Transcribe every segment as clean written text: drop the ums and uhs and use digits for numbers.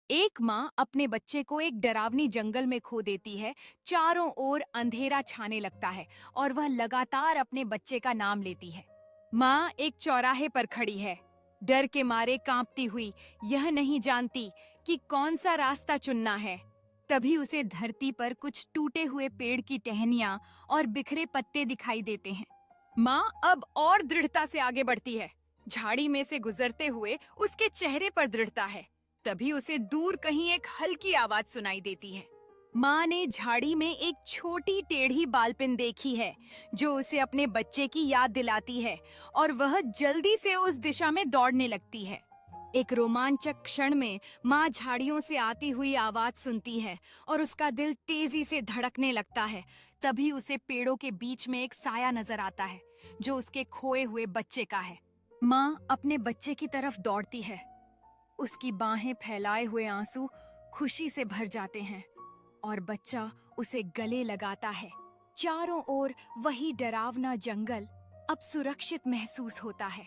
एक माँ अपने बच्चे को एक डरावनी जंगल में खो देती है। चारों ओर अंधेरा छाने लगता है और वह लगातार अपने बच्चे का नाम लेती है। माँ एक चौराहे पर खड़ी है, डर के मारे कांपती हुई, यह नहीं जानती कि कौन सा रास्ता चुनना है। तभी उसे धरती पर कुछ टूटे हुए पेड़ की टहनियां और बिखरे पत्ते दिखाई देते हैं। माँ अब और दृढ़ता से आगे बढ़ती है। झाड़ी में से गुजरते हुए उसके चेहरे पर दृढ़ता है। तभी उसे दूर कहीं एक हल्की आवाज सुनाई देती है। माँ ने झाड़ी में एक छोटी टेढ़ी बालपिन देखी है, जो उसे अपने बच्चे की याद दिलाती है और वह जल्दी से उस दिशा में दौड़ने लगती है। एक रोमांचक क्षण में माँ झाड़ियों से आती हुई आवाज सुनती है और उसका दिल तेजी से धड़कने लगता है। तभी उसे पेड़ों के बीच में एक साया नजर आता है, जो उसके खोए हुए बच्चे का है। माँ अपने बच्चे की तरफ दौड़ती है। उसकी बाहें फैलाए हुए आंसू खुशी से भर जाते हैं और बच्चा उसे गले लगाता है। चारों ओर वही डरावना जंगल अब सुरक्षित महसूस होता है।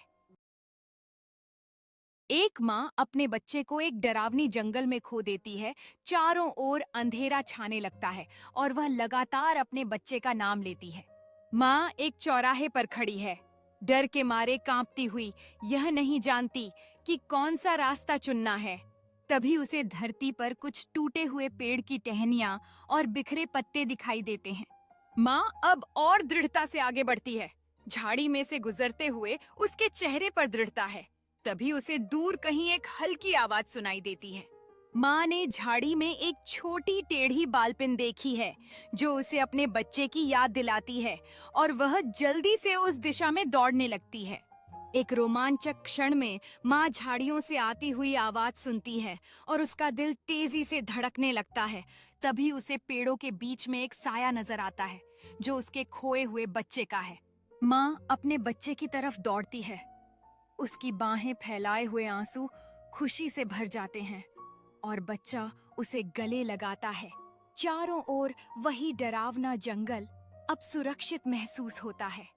एक माँ अपने बच्चे को एक डरावनी जंगल में खो देती है। चारों ओर अंधेरा छाने लगता है और वह लगातार अपने बच्चे का नाम लेती है। माँ एक चौराहे पर खड़ी है, डर के मारे कांपती हुई, यह नहीं जानती कि कौन सा रास्ता चुनना है। तभी उसे धरती पर कुछ टूटे हुए पेड़ की टहनियां और बिखरे पत्ते दिखाई देते हैं। माँ अब और दृढ़ता से आगे बढ़ती है। झाड़ी में से गुजरते हुए उसके चेहरे पर दृढ़ता है। तभी उसे दूर कहीं एक हल्की आवाज सुनाई देती है। माँ ने झाड़ी में एक छोटी टेढ़ी बालपिन देखी है, जो उसे अपने बच्चे की याद दिलाती है और वह जल्दी से उस दिशा में दौड़ने लगती है। एक रोमांचक क्षण में माँ झाड़ियों से आती हुई आवाज सुनती है और उसका दिल तेजी से धड़कने लगता है। तभी उसे पेड़ों के बीच में एक साया नजर आता है, जो उसके खोए हुए बच्चे का है। माँ अपने बच्चे की तरफ दौड़ती है। उसकी बाहें फैलाए हुए आंसू खुशी से भर जाते हैं और बच्चा उसे गले लगाता है। चारों ओर वही डरावना जंगल अब सुरक्षित महसूस होता है।